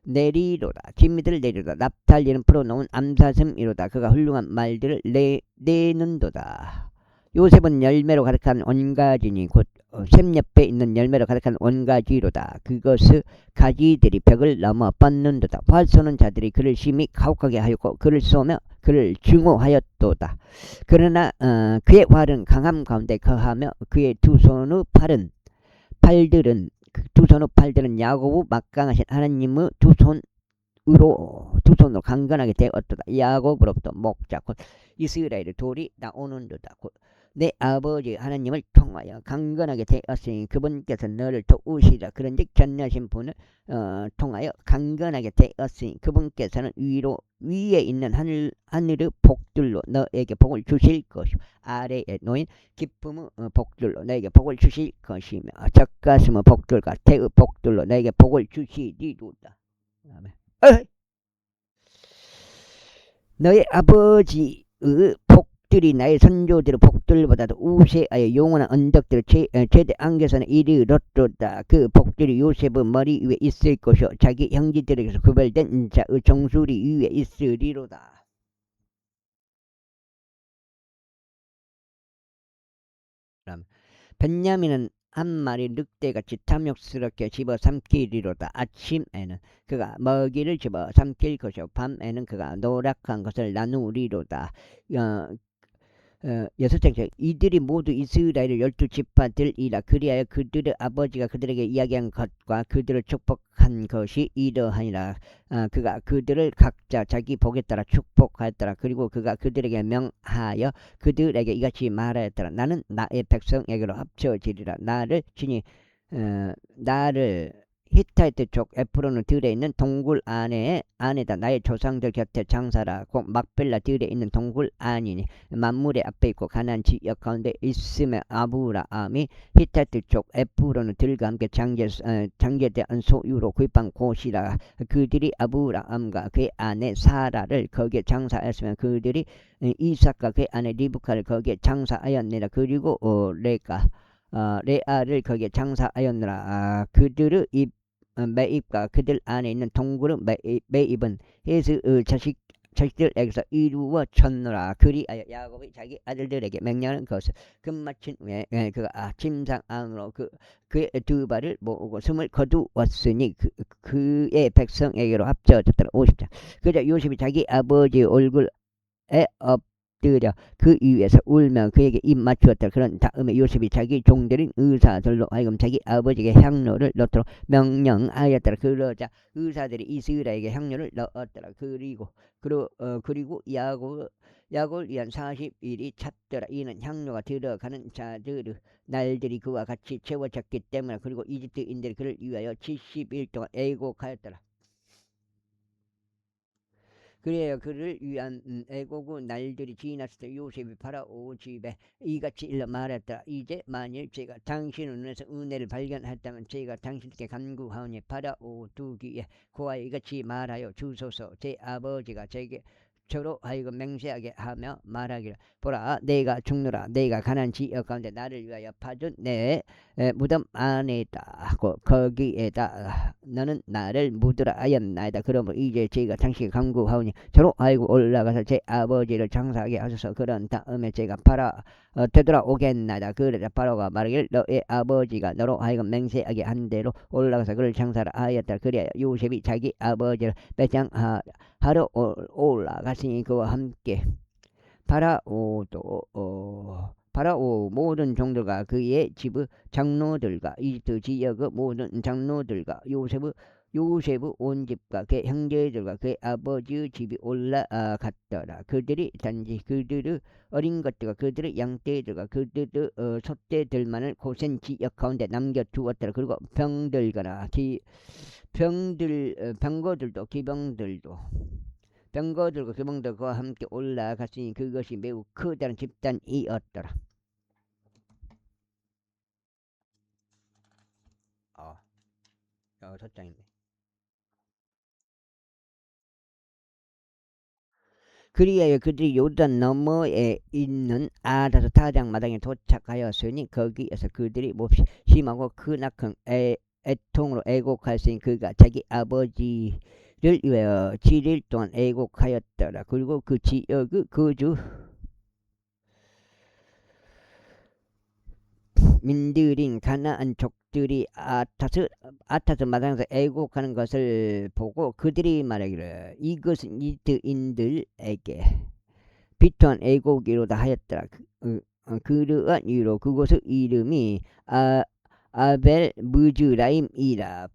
내리로다. 진미들을 내리로다. 납탈리는 풀어놓은 암사슴이로다. 그가 훌륭한 말들을 내는도다. 요셉은 열매로 가득한 온가지니 곧 샘 옆에 있는 열매로 가득한 온가지로다. 그것의 가지들이 벽을 넘어 뻗는도다. 활 쏘는 자들이 그를 심히 가혹하게 하였고 그를 쏘며 그를 증오하였도다. 그러나 그의 활은 강함 가운데 거하며 그의 두 손의 팔들은 야고보 막강하신 하나님의 두 손으로 강건하게 되었도다. 야곱으로부터 목자 곧 이스라엘의 돌이 나오는도다. 곧 내 아버지 하나님을 통하여 강건하게 되었으니 그분께서 너를 도우시라. 그런즉 전능하신 분을 통하여 강건하게 되었으니 그분께서는 위에 있는 하늘의 복들로 너에게 복을 주실 것이요 아래에 놓인 기쁨의 복들로 너에게 복을 주실 것이며 젖가슴의 복들과 태의 복들로 너에게 복을 주시리로다. 아멘. 너의 아버지의 복들이 나의 선조들의 복들보다도 우세하여 영원한 언덕들의 최대 안개선에 이르렀도다. 그 복들이 요셉의 머리 위에 있을 것이요 자기 형제들에게서 구별된 자의 정수리 위에 있으리로다. 벤야민은 한 마리 늑대같이 탐욕스럽게 집어삼키리로다. 아침에는 그가 먹이를 집어삼킬 것이요 밤에는 그가 노력한 것을 나누리로다. 여섯 장째 이들이 모두 이스라엘의 12지파들이라. 그리하여 그들의 아버지가 그들에게 이야기한 것과 그들을 축복한 것이 이러하니라. 그가 그들을 각자 자기 복에 따라 축복하였더라. 그리고 그가 그들에게 명하여 그들에게 이같이 말하였더라. 나는 나의 백성에게로 합쳐지리라. 나를 히타이트 족 에프론의 들에 있는 동굴 안에다 나의 조상들 곁에 장사라. 곧 막벨라 들에 있는 동굴 안이니 만물의 앞에 있고 가나안 지역 가운데 있으며 아브라함이 히타이트 족 에프론의 들과 함께 장제대한 소유로 구입한 곳이라. 그들이 아브라함과 그의 아내 사라를 거기에 장사하였으며 그들이 이삭과 그의 아내 리브카를 거기에 장사하였느라. 그리고 레아를 거기에 장사하였느라. 그들의 매입과 그들 안에 있는 동굴의 매입은 헷의 자식들에게서 이루어졌노라. 그리하여 야곱이 자기 아들들에게 명령하는 것을 끝마친 후에 그가 침상 안으로 그의 두 발을 모으고 숨을 거두었으니 그의 백성에게로 합쳐졌더라. 50장. 그저 요셉이 자기 아버지의 얼굴에 엎드려 그 위에서 울며 그에게 입 맞추었다. 그런 다음에 요셉이 자기 종들인 의사들로 하여금 자기 아버지에게 향료를 넣도록 명령하였더라. 그러자 의사들이 이스라엘에게 향료를 넣었더라. 그리고 야곱을 위한 40일이 찼더라. 이는 향료가 들어가는 자들의 날들이 그와 같이 채워졌기 때문에. 그리고 이집트인들이 그를 위하여 70일 동안 애곡하였더라. 그래요. 그를 위한 애곡의 날들이 지났을 때 요셉이 파라오 집에 이같이 일러 말했다. 이제 만일 제가 당신의 눈에서 은혜를 발견했다면 제가 당신께 간구하오니 파라오 두기에 그와 이같이 말하여 주소서. 제 아버지가 저로 하여금 맹세하게 하며 말하기를 보라 내가 죽노라. 내가 가나안 지역 가운데 나를 위하여 파준 내 무덤 안에다 거기에다 너는 나를 묻으라 하였나이다. 그러므로 이제 제가 당신에게 간구하오니 저로 하여금 올라가서 제 아버지를 장사하게 하소서. 그런 다음에 제가 되돌아오겠나이다. 그러자 파라오가 말하기를 너의 아버지가 너로 하여금 맹세하게 한 대로 올라가서 그를 장사를 하였다. 그래야 요셉이 자기 아버지를 배짱하러 올라갔으니 그와 함께 파라오 모든 종들과 그의 집의 장로들과 이집트 지역의 모든 장로들과 요셉의 온 집과 그의 형제들과 그의 아버지의 집이 올라갔더라. 그들이 단지 그들의 어린 것들과 그들의 양떼들과 그들의 소떼들만을 고센 지역 가운데 남겨두었더라. 그리고 병거들과 기병들도 그와 함께 올라갔으니 그것이 매우 커다란 집단이었더라. 첫 장입니다. 그리하여 그들이 요단 너머에 있는 아다스 타작 마당에 도착하였으니 거기에서 그들이 몹시 심하고 크나큰 애통으로 애곡하였으니 그가 자기 아버지를 위하여 7일 동안 애곡하였더라. 그리고 그 지역의 거주 민들인 가나안 족들이 아타스 마당에서 애곡하는 것을 보고 그들이 말하기를 이것은 이드인들에게 비토한 애곡이로다 하였더라. 그러한 이유로 그곳의 이름이 아벨 무즈라임이라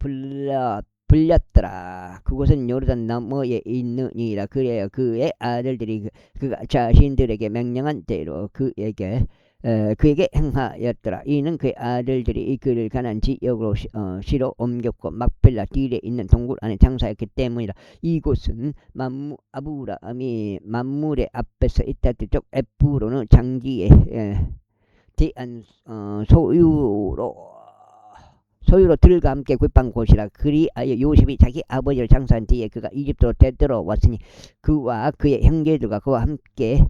불렸더라. 그곳은 요르단 너머에 있느니라. 그래야 그의 아들들이 그가 자신들에게 명령한 대로 그에게 행하였더라. 이는 그의 아들들이 이끌을 가난 지역으로 시로 옮겼고 막벨라 딜에 있는 동굴 안에 장사했기 때문이라. 이곳은 아브라함이 만물의 앞에서 있다던 쪽 에프로는 장기에 대한 소유로 들과 함께 구입한 곳이라. 그리하여 요셉이 자기 아버지를 장사한 뒤에 그가 이집트로 되돌아왔으니 그와 그의 형제들과 그와 함께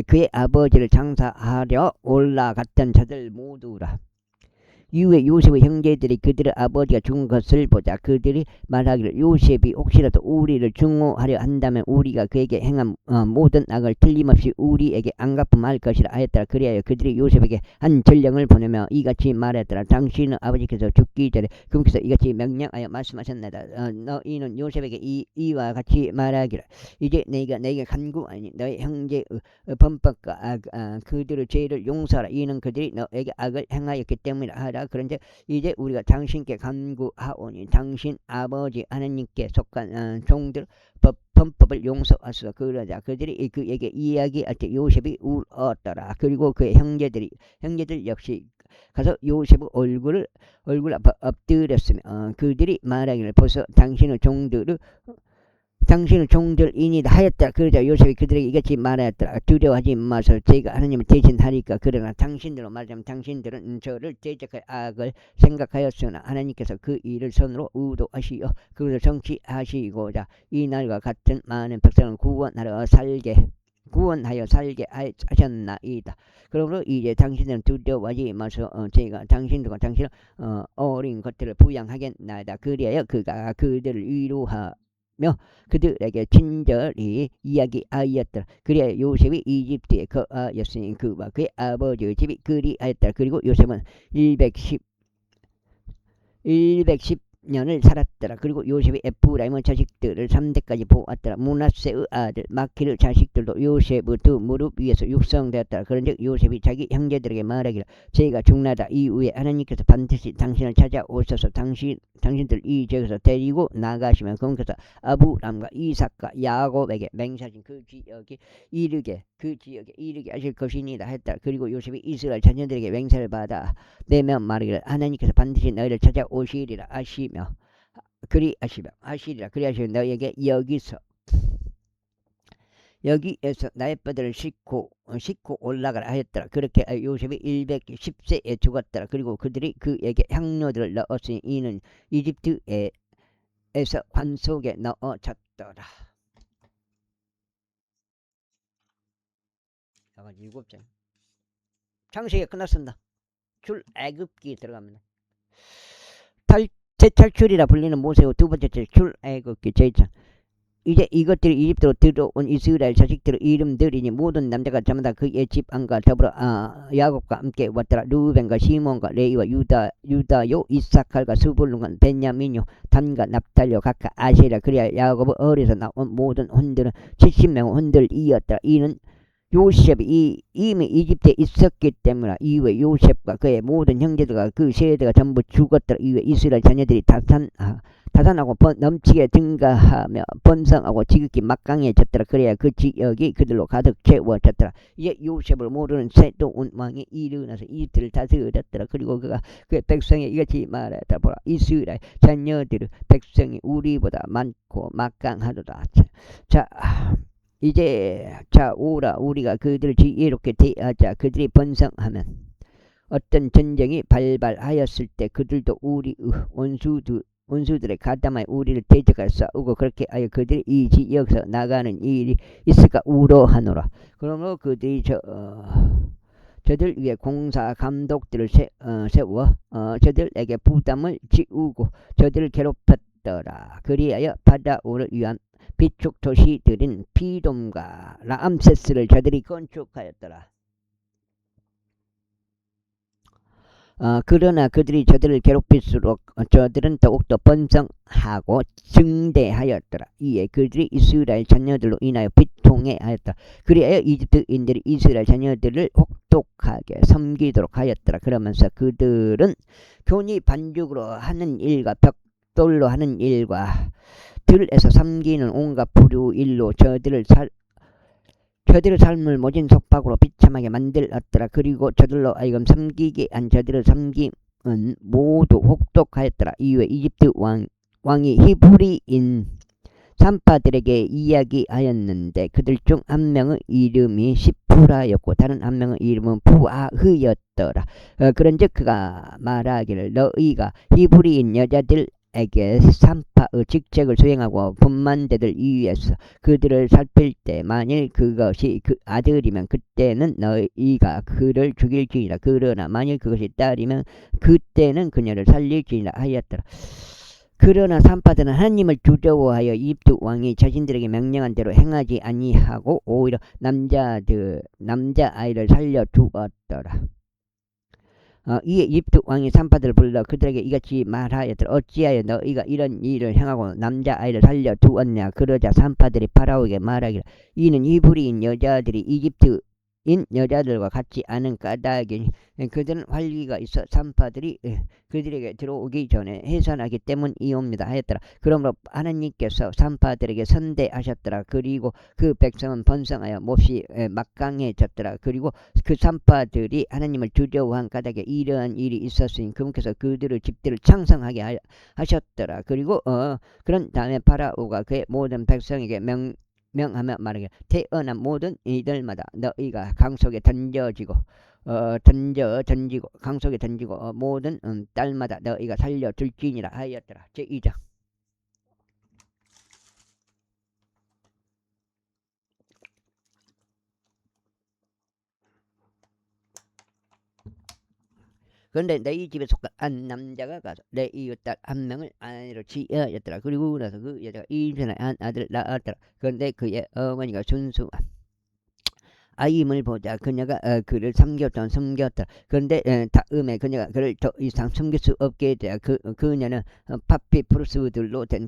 그의 아버지를 장사하려 올라갔던 자들 모두라. 이후에 요셉의 형제들이 그들의 아버지가 죽은 것을 보자 그들이 말하기를 요셉이 혹시라도 우리를 증오하려 한다면 우리가 그에게 행한 모든 악을 틀림없이 우리에게 안갚음할 것이라 하였더라. 그리하여 그들이 요셉에게 한 전령을 보내며 이같이 말했더라. 당신의 아버지께서 죽기 전에 그분께서 이같이 명령하여 말씀하셨나이다. 너희는 요셉에게 이와 같이 말하기를 이제 내가 내게 간구하니 너희 형제의 범법과 그들의 죄를 용서하라. 이는 그들이 너에게 악을 행하였기 때문이라 하라. 그런데 이제 우리가 당신께 간구하오니 당신 아버지 하나님께 속한 종들 범법을 용서하소서. 그러자 그들이 그에게 이야기할 때 요셉이 울었더라. 그리고 그의 형제들 역시 가서 요셉의 얼굴 앞에 엎드렸으며 그들이 말하기를 벌써 당신의 종들이니다 하였더라. 그러자 요셉이 그들에게 이같이 말하였더라. 두려워하지 마소서. 제가 하나님을 대신하리까. 그러나 당신들로 말하자면 당신들은 저를 대적할 악을 생각하였으나 하나님께서 그 일을 손으로 의도하시어 그것을 성취하시고자 이 날과 같은 많은 백성을 구원하여 살게 하셨나이다. 그러므로 이제 당신들은 두려워하지 마소. 제가 당신들과 당신의 어린 것들을 부양하겠나이다. 그리하여 그가 그들을 위로하며 그들에게 친절히 이야기하였더라. 그리하여 요셉이 이집트에 거하였으니 그와 그의 아버지의 집이 그리하였더라. 그리고 요셉은 110년을 살았더라. 그리고 요셉이 에프라임의 자식들을 3대까지 보았더라. 므낫세의 아들 마키르 자식들도 요셉의 두 무릎 위에서 육성되었더라. 그런즉 요셉이 자기 형제들에게 말하기를 제가 죽나다. 이후에 하나님께서 반드시 당신을 찾아오셔서 당신들 이 지역에서 데리고 나가시면 그분께서 아브람과 이삭과 야곱에게 맹세하신 그 지역에 이르게 하실 것이니라 했다. 그리고 요셉이 이스라엘 자녀들에게 맹세를 받아 내면 말하기를 하나님께서 반드시 너희를 찾아오시리라 하시리라. 그리하시며 너희에게 여기에서 나의 뼈들을 싣고 올라가라 하였더라. 그렇게 요셉이 110세에 죽었더라. 그리고 그들이 그에게 향료들을 넣었으니 이는 이집트에서 관속에 넣어졌더라. 7장 창세기가 끝났습니다. 출애굽기 들어갑니다. 재탈출이라 불리는 모세의 두 번째 출애굽기 제1장. 이제 이것들이 이집트로 들어온 이스라엘 자식들의 이름들이니 모든 남자가 자마다 그의 집안과 더불어 야곱과 함께 왔더라. 루벤과 시몬과 레이와 유다요 이사칼과 스불론과 베냐민요 단과 납달요 각각 아세라. 그리하여 야곱의 어려서 나온 모든 혼들은 70명의 혼들이었더라. 이는 요셉이 이미 이집트에 있었기 때문에 이후에 요셉과 그의 모든 형제들과 그 세대가 전부 죽었더라. 이후에 이스라엘 자녀들이 다산하고 넘치게 증가하며 번성하고 지극히 막강해졌더라. 그래야 그 지역이 그들로 가득 채워졌더라. 이제 요셉을 모르는 세도온 왕이 일어나서 이집트를 다스렸더라. 그리고 그가 그 백성에 이같이 말하였다. 보라, 이스라엘 자녀들의 백성이 우리보다 많고 막강하도다. 자 이제 오라 우리가 그들을 지혜롭게 대하자. 그들이 번성하면 어떤 전쟁이 발발하였을 때 그들도 우리의 원수들의 가담하여 우리를 대적하여 싸우고 그렇게 하여 그들이 이 지역에서 나가는 일이 있을까 우려하노라. 그러므로 그들이 저들 위에 공사 감독들을 세워 저들에게 부담을 지우고 저들을 괴롭혔더라. 그리하여 바다오를 위한 비축 도시들인 피돔과 라암세스를 저들이 건축하였더라. 그러나 그들이 저들을 괴롭힐수록 저들은 더욱더 번성하고 증대하였더라. 이에 그들이 이스라엘 자녀들로 인하여 비통해하였더라. 그리하여 이집트인들이 이스라엘 자녀들을 혹독하게 섬기도록 하였더라. 그러면서 그들은 교니 반죽으로 하는 일과 벽돌로 하는 일과 들에서 섬기는 온갖 불우일로 저들의 삶을 모진 속박으로 비참하게 만들었더라. 그리고 저들로 하여금 섬기게 한 저들의 섬김은 모두 혹독하였더라. 이후에 이집트 왕이 히브리인 산파들에게 이야기하였는데 그들 중 한 명의 이름이 시프라였고 다른 한 명의 이름은 부아흐였더라. 그런즉 그가 말하기를 너희가 히브리인 여자들에게 산파의 직책을 수행하고 분만대들 위해서 그들을 살필 때 만일 그것이 그 아들이면 그때는 너희가 그를 죽일지니라. 그러나 만일 그것이 딸이면 그때는 그녀를 살릴지니라 하였더라. 그러나 산파들은 하나님을 두려워하여 이집트 왕이 자신들에게 명령한 대로 행하지 아니하고 오히려 남자아이를 살려두었더라. 이에 이집트 왕이 산파들을 불러 그들에게 이같이 말하였더라. 어찌하여 너희가 이런 일을 행하고 남자아이를 살려두었냐. 그러자 산파들이 파라오에게 말하기를 이는 히브리인 여자들이 이집트인 여자들과 같지 않은 까닭이니 그들은 활기가 있어 산파들이 그들에게 들어오기 전에 해산하기 때문이옵니다 하였더라. 그러므로 하나님께서 산파들에게 선대하셨더라. 그리고 그 백성은 번성하여 몹시 막강해졌더라. 그리고 그 산파들이 하나님을 두려워한 까닭에 이러한 일이 있었으니 그분께서 그들의 집들을 창성하게 하셨더라. 그리고 그런 다음에 파라오가 그의 모든 백성에게 명하며 말하기를 태어난 모든 이들마다 너희가 강속에 던지고 강속에 던지고 모든 딸마다 너희가 살려둘지니라 하였더라. 제2장. 그런데 너희 집에 속한 한 남자가 가서 내 이웃 딸 한 명을 아내로 취하였더라. 그리고 나서 그 여자가 임신한 한 아들을 낳았더라. 그런데 그의 어머니가 순수한 아임을 보자 그녀가 그를 섬겼더라. 그런데 다음에 그녀가 그를 더 이상 섬길 수 없게 되어 그녀는 파피푸루스들로 된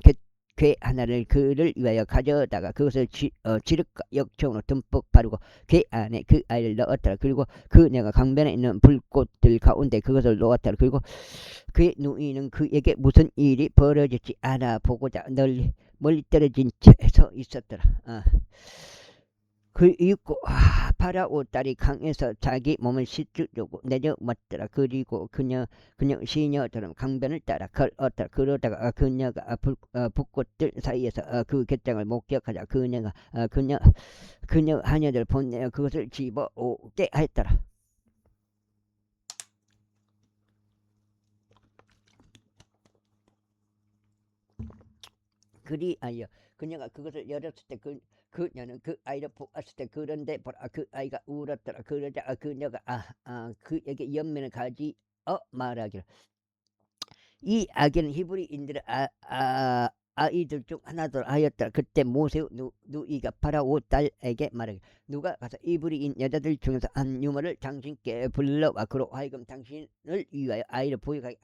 괴 하나를 그를 위하여 가져다가 그것을 지륵과 역청으로 듬뿍 바르고 괴 안에 그 아이를 넣었더라. 그리고 그녀가 강변에 있는 불꽃들 가운데 그것을 놓았더라. 그리고 그의 누이는 그에게 무슨 일이 벌어질지 알아보고자 멀리 떨어진 채 서 있었더라. 그 이윽고 파라오 딸이 강에서 자기 몸을 씻으려고 내려왔더라. 그리고 그녀 시녀처럼 강변을 따라 걸었더라. 그러다가 그녀가 붓꽃들 사이에서 그 갯장을 목격하자 그녀 하녀들 보내어 그것을 집어오게 하였더라. 그리하여 그녀가 그것을 열었을 때 그녀는 그 아이를 보았을 때 그런데 보라 그 아이가 울었더라. 그러자 그녀가 그에게 연민을 가지어 말하기를 이 아기는 히브리인들의 아이들 중 하나더라 하였더라. 그때 모세 누이가 파라오 딸에게 말하기를 누가 가서 히브리인 여자들 중에서 한 유모를 당신께 불러와 그로 하여금 당신을 위하여 아이를 보육하게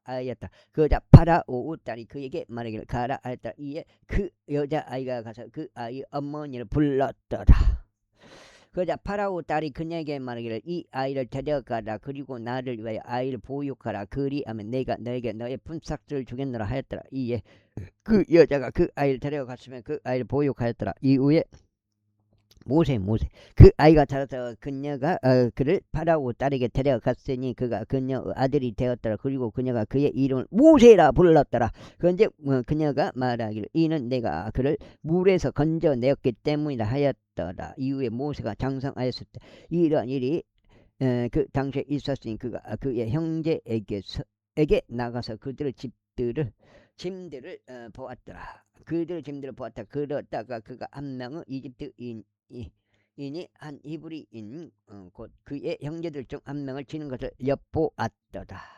하였다. 그러자 파라오 딸이 그에게 말하기를 가라 하였다. 이에 그 여자아이가 가서 그 아이 어머니를 불렀더라. 그러자 파라오 딸이 그녀에게 말하기를 이 아이를 데려가라. 그리고 나를 위하여 아이를 보육하라. 그리하면 내가 너에게 너의 품삯을 주겠노라 하였더라. 이에 그 여자가 그 아이를 데려갔으면 그 아이를 보육하였더라. 이후에 모세 그 아이가 자라서 그녀가 그를 파라오 딸에게 데려갔으니 그가 그녀의 아들이 되었더라. 그리고 그녀가 그의 이름을 모세라 불렀더라. 그런데 그녀가 말하기를 이는 내가 그를 물에서 건져내었기 때문이라 하였더라. 이후에 모세가 장성하였을 때 이러한 일이 그 당시에 있었으니 그가 그의 형제에게 나가서 그들을 짐들을 보았더라. 그들 짐들을 보았다. 그러다가 그가 한 명은 이집트인이 한 히브리인 곧 그의 형제들 중 한 명을 치는 것을 엿보았더라.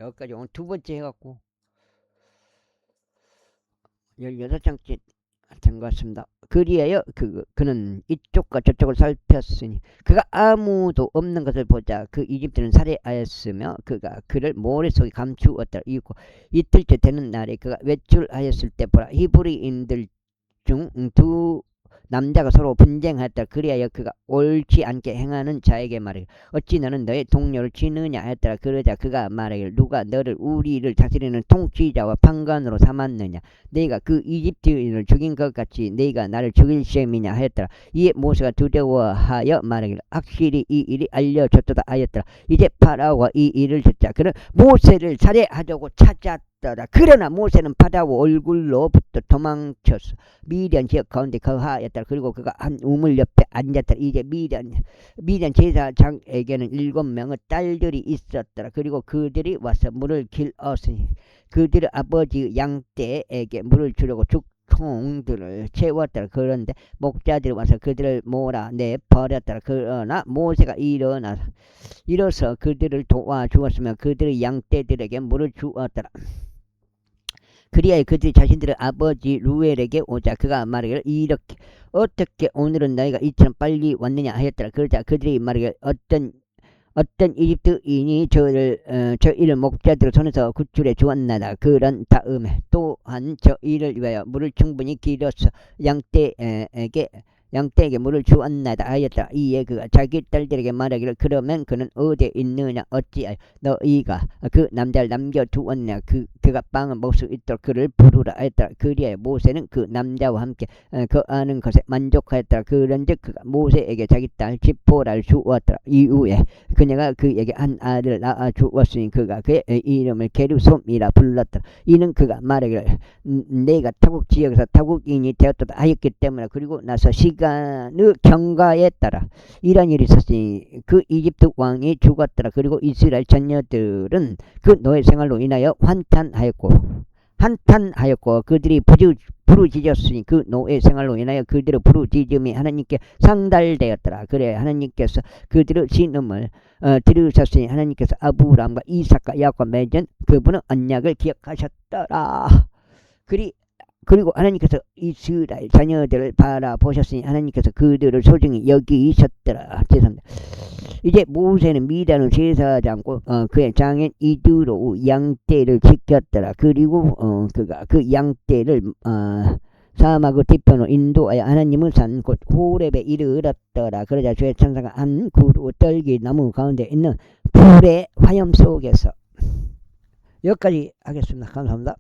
여기까지 오늘 두 번째 해갖고 16장째 된 것 같습니다. 그리하여 그는 이쪽과 저쪽을 살폈으니 그가 아무도 없는 것을 보자 그 이집트는 살해하였으며 그가 그를 모래 속에 감추었더라. 이틀째 되는 날에 그가 외출하였을 때 보라 히브리인들 중 두 남자가 서로 분쟁하였다. 그리하여 그가 옳지 않게 행하는 자에게 말하기를 어찌 너는 너의 동료를 치느냐 하였더라. 그러자 그가 말하기를 누가 너를 우리를 다스리는 통치자와 판관으로 삼았느냐. 네가 그 이집트인을 죽인 것 같이 네가 나를 죽일 셈이냐 하였더라. 이에 모세가 두려워하여 말하기를 확실히 이 일이 알려졌도다 하였더라. 이제 파라오가 이 일을 듣자 그는 모세를 살해하려고 찾았더라. 그러나 모세는 파라오 얼굴로부터 도망쳤어. 미디안 지역 가운데 거하였더라. 그리고 그가 한 우물 옆에 앉았더라. 이제 미디안 제사장에게는 7명의 딸들이 있었더라. 그리고 그들이 와서 물을 길었으니 그들의 아버지 양떼에게 물을 주려고 죽통들을 채웠더라. 그런데 목자들이 와서 그들을 몰아내 버렸더라. 그러나 모세가 일어서 그들을 도와주었으며 그들의 양떼들에게 물을 주었더라. 그리하여 그들이 자신들의 아버지 루엘에게 오자 그가 말하기를 이렇게 어떻게 오늘은 너희가 이처럼 빨리 왔느냐 하였더라. 그러자 그들이 말하기를 어떤 이집트인이 저희를 목자들의 손에서 구출해 주었나다. 그런 다음에 또한 저희를 위하여 물을 충분히 길어서 양떼에게 물을 주었나다 하였더라. 이에 그가 자기 딸들에게 말하기를 그러면 그는 어디에 있느냐 어찌하여 너희가 그 남자를 남겨두었냐. 그가 빵을 먹을 수 있도록 그를 부르라 하였더라. 그리하여 모세는 그 남자와 함께 거하는 것에 만족하였더라. 그런즉 그가 모세에게 자기 딸 지포라를 주었더라. 이후에 그녀가 그에게 한 아들을 낳아 주었으니 그가 그의 이름을 게르솜이라 불렀더라. 이는 그가 말하기를 내가 타국 지역에서 타국인이 되었다 하였기 때문에 그리고 나서 시간의 경과에 따라 이런 일이 있었으니 그 이집트 왕이 죽었더라. 그리고 이스라엘 자녀들은 그 노예 생활로 인하여 한탄하였고 그들이 부르짖었으니 그 노예 생활로 인하여 그들의 부르짖음이 하나님께 상달되었더라. 그래 하나님께서 그들의 신음을 들으셨으니 하나님께서 아브라함과 이삭과 야곱과 맺은 그분의 언약을 기억하셨더라. 그리고 하나님께서 이스라엘 자녀들을 바라보셨으니 하나님께서 그들을 소중히 여기셨더라. 죄송합니다. 이제 모세는 미디안 제사장과 그의 장인 이드로 양떼를 지켰더라. 그리고 그가 그 양떼를 사막의 뒤편으로 인도하여 하나님의 산 곧 호렙에 이르렀더라. 그러자 주의 천사가 한 그루 떨기 나무 가운데 있는 불의 화염 속에서 여기까지 하겠습니다. 감사합니다.